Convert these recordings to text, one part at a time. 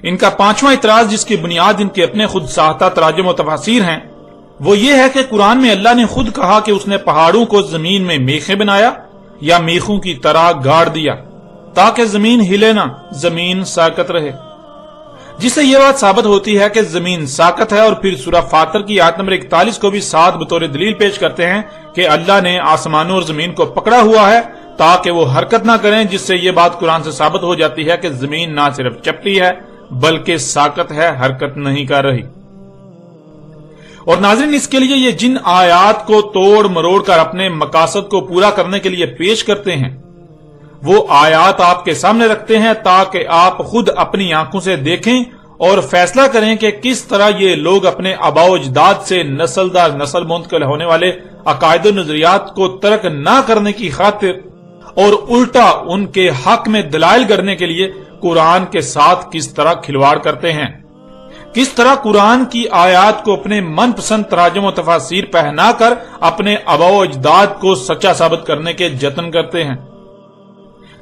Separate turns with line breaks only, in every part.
ان کا پانچواں اعتراض، جس کی بنیاد ان کے اپنے خود ساختہ تراجم و تفاسیر ہیں، وہ یہ ہے کہ قرآن میں اللہ نے خود کہا کہ اس نے پہاڑوں کو زمین میں میخیں بنایا یا میخوں کی طرح گاڑ دیا تاکہ زمین ہلے نہ، زمین ساکت رہے، جس سے یہ بات ثابت ہوتی ہے کہ زمین ساکت ہے۔ اور پھر سورہ فاطر کی آیت نمبر 41 کو بھی ساتھ بطور دلیل پیش کرتے ہیں کہ اللہ نے آسمانوں اور زمین کو پکڑا ہوا ہے تاکہ وہ حرکت نہ کریں، جس سے یہ بات قرآن سے ثابت ہو جاتی ہے کہ زمین نہ صرف چپٹی ہے بلکہ ساکت ہے، حرکت نہیں کر رہی۔ اور ناظرین، اس کے لیے یہ جن آیات کو توڑ مروڑ کر اپنے مقاصد کو پورا کرنے کے لیے پیش کرتے ہیں، وہ آیات آپ کے سامنے رکھتے ہیں تاکہ آپ خود اپنی آنکھوں سے دیکھیں اور فیصلہ کریں کہ کس طرح یہ لوگ اپنے آباء و اجداد سے نسل در نسل منتقل ہونے والے عقائد و نظریات کو ترک نہ کرنے کی خاطر اور الٹا ان کے حق میں دلائل کرنے کے لیے قرآن کے ساتھ کس طرح کھلواڑ کرتے ہیں، کس طرح قرآن کی آیات کو اپنے من پسند تراجم و تفاسیر پہنا کر اپنے آباء و اجداد کو سچا ثابت کرنے کے جتن کرتے ہیں۔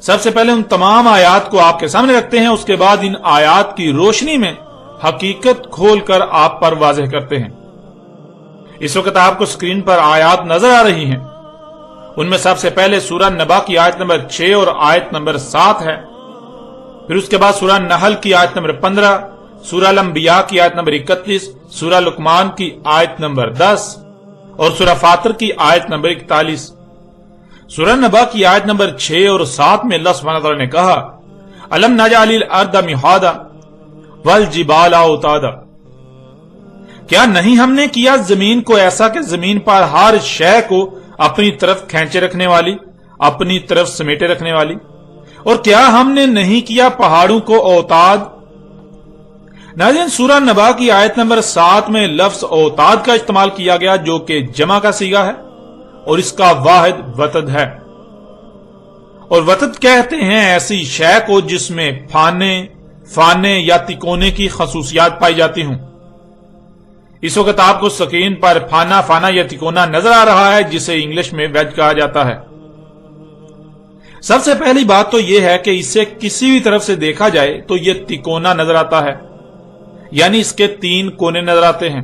سب سے پہلے ان تمام آیات کو آپ کے سامنے رکھتے ہیں، اس کے بعد ان آیات کی روشنی میں حقیقت کھول کر آپ پر واضح کرتے ہیں۔ اس وقت آپ کو سکرین پر آیات نظر آ رہی ہیں، ان میں سب سے پہلے سورہ نبا کی آیت نمبر 6 اور آیت نمبر 7 ہے، پھر اس کے بعد سورہ نحل کی آیت نمبر 15، سورہ الانبیاء کی آیت نمبر 31، سورہ لقمان کی آیت نمبر 10 اور سورہ فاطر کی آیت نمبر 41۔ سورہ نبا کی آیت نمبر 6 اور 7 میں اللہ سبحانہ وتعالی نے کہا، الم نجعل الارض مہادا والجبال اوتادا، کیا نہیں ہم نے کیا زمین کو ایسا کہ زمین پر ہر شے کو اپنی طرف کھینچے رکھنے والی، اپنی طرف سمیٹے رکھنے والی، اور کیا ہم نے نہیں کیا پہاڑوں کو اوتاد۔ ناظرین، سورہ نبا کی آیت نمبر 7 میں لفظ اوتاد کا استعمال کیا گیا جو کہ جمع کا صیغہ ہے اور اس کا واحد وتد ہے، اور وتد کہتے ہیں ایسی شے کو جس میں فانے یا تکونے کی خصوصیات پائی جاتی ہوں۔ اس وقت آپ کو سکرین پر فانا یا تکونا نظر آ رہا ہے، جسے انگلش میں ویج کہا جاتا ہے۔ سب سے پہلی بات تو یہ ہے کہ اسے کسی بھی طرف سے دیکھا جائے تو یہ تکونا نظر آتا ہے، یعنی اس کے 3 کونے نظر آتے ہیں۔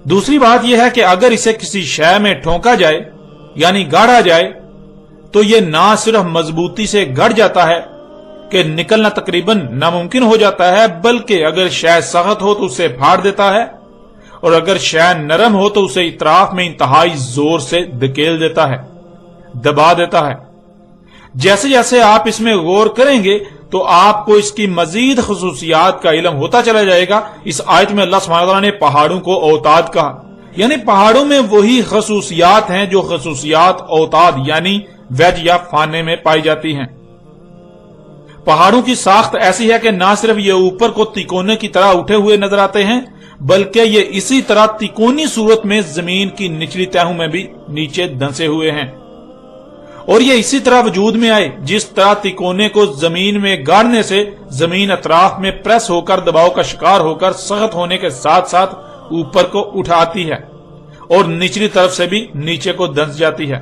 دوسری بات یہ ہے کہ اگر اسے کسی شے میں ٹھونکا جائے یعنی گاڑا جائے تو یہ نہ صرف مضبوطی سے گڑ جاتا ہے کہ نکلنا تقریباً ناممکن ہو جاتا ہے، بلکہ اگر شے سخت ہو تو اسے پھاڑ دیتا ہے، اور اگر شے نرم ہو تو اسے اطراف میں انتہائی زور سے دھکیل دیتا ہے، دبا دیتا ہے۔ جیسے جیسے آپ اس میں غور کریں گے تو آپ کو اس کی مزید خصوصیات کا علم ہوتا چلا جائے گا۔ اس آیت میں اللہ سبحانہ وتعالی نے پہاڑوں کو اوتاد کہا، یعنی پہاڑوں میں وہی خصوصیات ہیں جو خصوصیات اوتاد یعنی ویج یا فانے میں پائی جاتی ہیں۔ پہاڑوں کی ساخت ایسی ہے کہ نہ صرف یہ اوپر کو تکونے کی طرح اٹھے ہوئے نظر آتے ہیں، بلکہ یہ اسی طرح تکونی صورت میں زمین کی نچلی تہوں میں بھی نیچے دھنسے ہوئے ہیں، اور یہ اسی طرح وجود میں آئے جس طرح تکونے کو زمین میں گاڑنے سے زمین اطراف میں پریس ہو کر دباؤ کا شکار ہو کر سخت ہونے کے ساتھ ساتھ اوپر کو اٹھاتی ہے اور نچلی طرف سے بھی نیچے کو دھنس جاتی ہے۔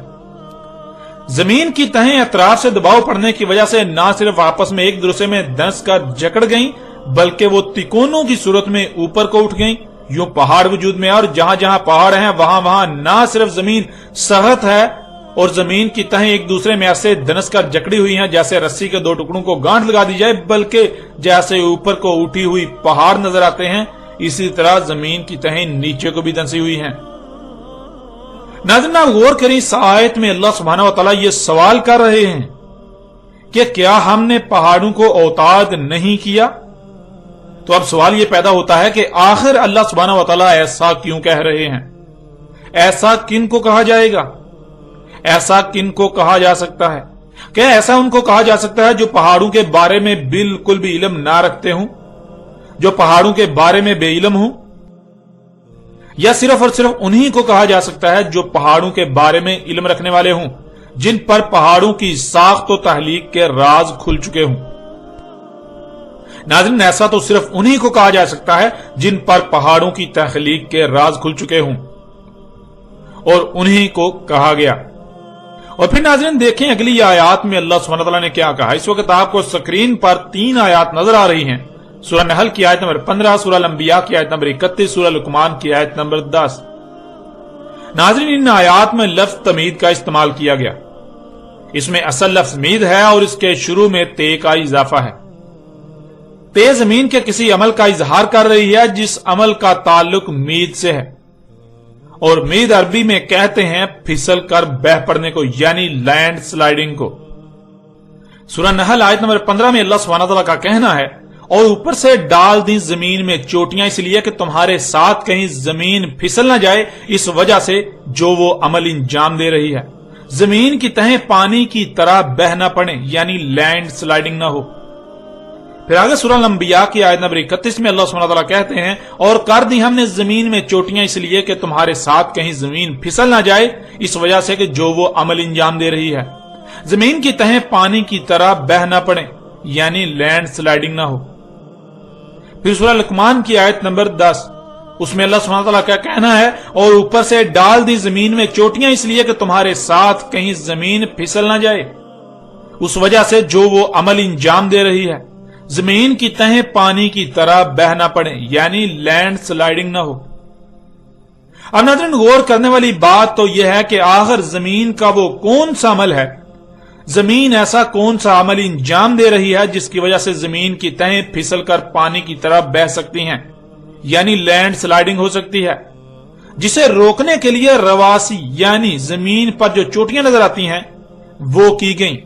زمین کی تہیں اطراف سے دباؤ پڑنے کی وجہ سے نہ صرف آپس میں ایک دوسرے میں دھنس کر جکڑ گئیں، بلکہ وہ تکونوں کی صورت میں اوپر کو اٹھ گئیں۔ یوں پہاڑ وجود میں، اور جہاں جہاں پہاڑ ہیں وہاں نہ صرف زمین سخت ہے اور زمین کی تہیں ایک دوسرے میں ایسے دھنس کر جکڑی ہوئی ہیں جیسے رسی کے 2 ٹکڑوں کو گانٹھ لگا دی جائے، بلکہ جیسے اوپر کو اٹھی ہوئی پہاڑ نظر آتے ہیں، اسی طرح زمین کی تہیں نیچے کو بھی دھنسی ہوئی ہیں۔ ناظرین، آپ غور کریں، اس آیت میں اللہ سبحانہ وتعالی یہ سوال کر رہے ہیں کہ کیا ہم نے پہاڑوں کو اوتاد نہیں کیا؟ تو اب سوال یہ پیدا ہوتا ہے کہ آخر اللہ سبحانہ وتعالی ایسا کیوں کہہ رہے ہیں؟ ایسا کن کو کہا جائے گا؟ ایسا کن کو کہا جا سکتا ہے؟ کیا ایسا ان کو کہا جا سکتا ہے جو پہاڑوں کے بارے میں بالکل بھی علم نہ رکھتے ہوں، جو پہاڑوں کے بارے میں بے علم ہوں؟ یا صرف اور صرف انہی کو کہا جا سکتا ہے جو پہاڑوں کے بارے میں علم رکھنے والے ہوں، جن پر پہاڑوں کی ساخت و تخلیق کے راز کھل چکے ہوں؟ ناظرین، ایسا تو صرف انہی کو کہا جا سکتا ہے جن پر پہاڑوں کی تخلیق کے راز کھل چکے ہوں، اور انہی کو کہا گیا۔ اور پھر ناظرین دیکھیں اگلی آیات میں اللہ سبحانہ وتعالی نے کیا کہا۔ اس وقت آپ کو سکرین پر 3 آیات نظر آ رہی ہیں، سورہ نحل کی آیت نمبر 15، سورہ الانبیاء کی آیت نمبر 31، سورہ لقمان کی آیت نمبر 10۔ ناظرین، ان آیات میں لفظ تمید کا استعمال کیا گیا۔ اس میں اصل لفظ مید ہے اور اس کے شروع میں تے کا اضافہ ہے۔ تے زمین کے کسی عمل کا اظہار کر رہی ہے جس عمل کا تعلق مید سے ہے، اور مید عربی میں کہتے ہیں پھسل کر بہ پڑنے کو، یعنی لینڈ سلائیڈنگ کو۔ سورہ نحل آیت نمبر 15 میں اللہ سبحانہ تعالیٰ کا کہنا ہے، اور اوپر سے ڈال دی زمین میں چوٹیاں اس لیے کہ تمہارے ساتھ کہیں زمین پھسل نہ جائے، اس وجہ سے جو وہ عمل انجام دے رہی ہے۔ زمین کی تہیں پانی کی طرح بہ نہ پڑے، یعنی لینڈ سلائیڈنگ نہ ہو۔ پھر آگے سورہ الانبیاء کی آیت نمبر 31 میں اللہ سبحانہ تعالیٰ کہتے ہیں، اور کر دی ہم نے زمین میں چوٹیاں اس لیے کہ تمہارے ساتھ کہیں زمین پھسل نہ جائے، اس وجہ سے کہ جو وہ عمل انجام دے رہی ہے۔ زمین کی تہیں پانی کی طرح بہ نہ پڑے، یعنی لینڈ سلائیڈنگ نہ ہو۔ پھر سورہ لقمان کی آیت نمبر 10، اس میں اللہ سبحانہ تعالیٰ کا کہنا ہے، اور اوپر سے ڈال دی زمین میں چوٹیاں اس لیے کہ تمہارے ساتھ کہیں زمین پھسل نہ جائے، اس وجہ سے جو وہ عمل انجام دے رہی ہے۔ زمین کی تہیں پانی کی طرح بہ نہ پڑے، یعنی لینڈ سلائیڈنگ نہ ہو۔ اب ناظرین، غور کرنے والی بات تو یہ ہے کہ آخر زمین کا وہ کون سا عمل ہے، زمین ایسا کون سا عمل انجام دے رہی ہے جس کی وجہ سے زمین کی تہیں پھسل کر پانی کی طرح بہ سکتی ہیں، یعنی لینڈ سلائیڈنگ ہو سکتی ہے، جسے روکنے کے لیے رواسی یعنی زمین پر جو چوٹیاں نظر آتی ہیں وہ کی گئیں،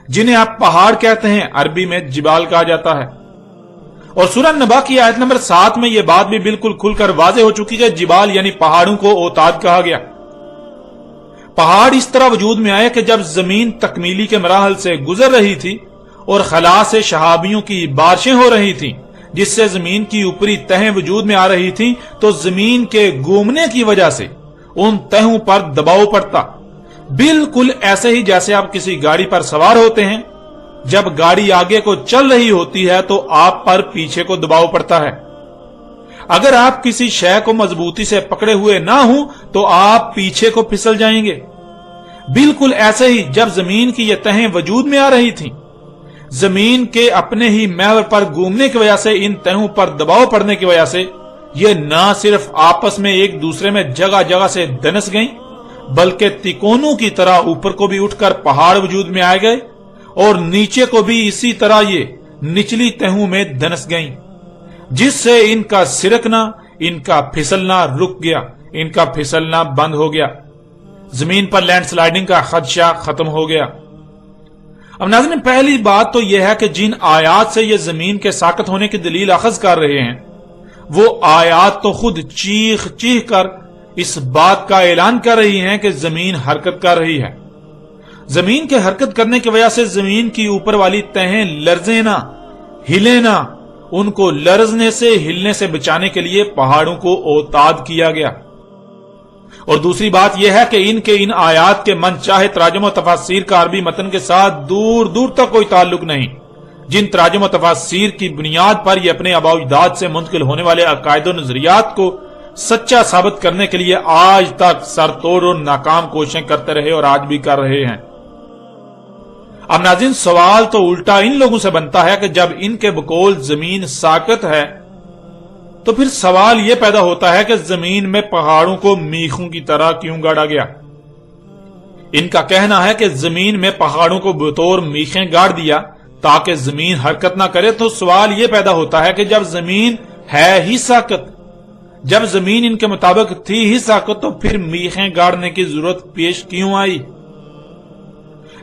جنہیں آپ پہاڑ کہتے ہیں، عربی میں جبال کہا جاتا ہے۔ اور سورہ نبا کی آیت نمبر 7 میں یہ بات بھی بالکل کھل کر واضح ہو چکی کہ جبال یعنی پہاڑوں کو اوتاد کہا گیا۔ پہاڑ اس طرح وجود میں آئے کہ جب زمین تکمیلی کے مراحل سے گزر رہی تھی اور خلا سے شہابیوں کی بارشیں ہو رہی تھیں، جس سے زمین کی اوپری تہیں وجود میں آ رہی تھیں، تو زمین کے گھومنے کی وجہ سے ان تہوں پر دباؤ پڑتا، بالکل ایسے ہی جیسے آپ کسی گاڑی پر سوار ہوتے ہیں، جب گاڑی آگے کو چل رہی ہوتی ہے تو آپ پر پیچھے کو دباؤ پڑتا ہے۔ اگر آپ کسی شے کو مضبوطی سے پکڑے ہوئے نہ ہوں تو آپ پیچھے کو پھسل جائیں گے۔ بالکل ایسے ہی جب زمین کی یہ تہیں وجود میں آ رہی تھیں، زمین کے اپنے ہی محور پر گھومنے کی وجہ سے، ان تہوں پر دباؤ پڑنے کی وجہ سے یہ نہ صرف آپس میں ایک دوسرے میں جگہ جگہ سے دنس گئیں، بلکہ تکونوں کی طرح اوپر کو بھی اٹھ کر پہاڑ وجود میں آ گئے، اور نیچے کو بھی اسی طرح یہ نچلی تہوں میں دنس گئیں، جس سے ان کا سرکنا، ان کا پھسلنا رک گیا، ان کا پھسلنا بند ہو گیا، زمین پر لینڈ سلائیڈنگ کا خدشہ ختم ہو گیا۔ اب ناظرین، پہلی بات تو یہ ہے کہ جن آیات سے یہ زمین کے ساکت ہونے کی دلیل اخذ کر رہے ہیں، وہ آیات تو خود چیخ چیخ کر اس بات کا اعلان کر رہی ہیں کہ زمین حرکت کر رہی ہے۔ زمین کے حرکت کرنے کی وجہ سے زمین کی اوپر والی تہیں لرزیں نہ، ہلیں نہ، ان کو لرزنے سے، ہلنے سے بچانے کے لیے پہاڑوں کو اوتاد کیا گیا۔ اور دوسری بات یہ ہے کہ ان آیات کے من چاہے تراجم و تفاسیر کا عربی متن کے ساتھ دور دور تک کوئی تعلق نہیں، جن تراجم و تفاسیر کی بنیاد پر یہ اپنے آباء و اجداد سے منتقل ہونے والے عقائد و نظریات کو سچا ثابت کرنے کے لیے آج تک سر توڑ اور ناکام کوششیں کرتے رہے اور آج بھی کر رہے ہیں۔ اب ناظرین، سوال تو الٹا ان لوگوں سے بنتا ہے کہ جب ان کے بقول زمین ساکت ہے تو پھر سوال یہ پیدا ہوتا ہے کہ زمین میں پہاڑوں کو میخوں کی طرح کیوں گاڑا گیا؟ ان کا کہنا ہے کہ زمین میں پہاڑوں کو بطور میخیں گاڑ دیا تاکہ زمین حرکت نہ کرے، تو سوال یہ پیدا ہوتا ہے کہ جب زمین ہے ہی ساکت، جب زمین ان کے مطابق تھی ہی ساکت، تو پھر میخیں گاڑنے کی ضرورت پیش کیوں آئی؟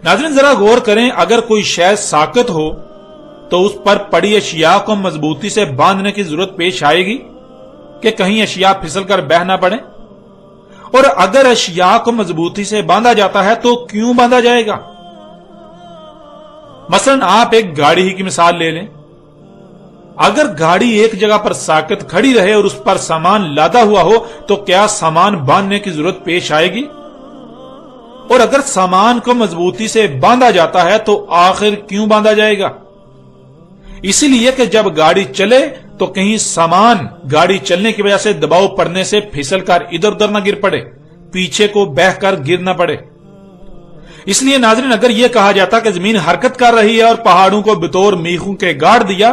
ناظرین، ذرا غور کریں، اگر کوئی شے ساکت ہو تو اس پر پڑی اشیاء کو مضبوطی سے باندھنے کی ضرورت پیش آئے گی کہ کہیں اشیاء پھسل کر بہ نہ پڑیں؟ اور اگر اشیاء کو مضبوطی سے باندھا جاتا ہے تو کیوں باندھا جائے گا؟ مثلا آپ ایک گاڑی ہی کی مثال لے لیں، اگر گاڑی ایک جگہ پر ساکت کھڑی رہے اور اس پر سامان لادا ہوا ہو تو کیا سامان باندھنے کی ضرورت پیش آئے گی؟ اور اگر سامان کو مضبوطی سے باندھا جاتا ہے تو آخر کیوں باندھا جائے گا؟ اسی لیے کہ جب گاڑی چلے تو کہیں سامان گاڑی چلنے کی وجہ سے دباؤ پڑنے سے پھسل کر ادھر ادھر نہ گر پڑے، پیچھے کو بہ کر گر نہ پڑے۔ اس لیے ناظرین، اگر یہ کہا جاتا کہ زمین حرکت کر رہی ہے اور پہاڑوں کو بطور میخوں کے گاڑ دیا،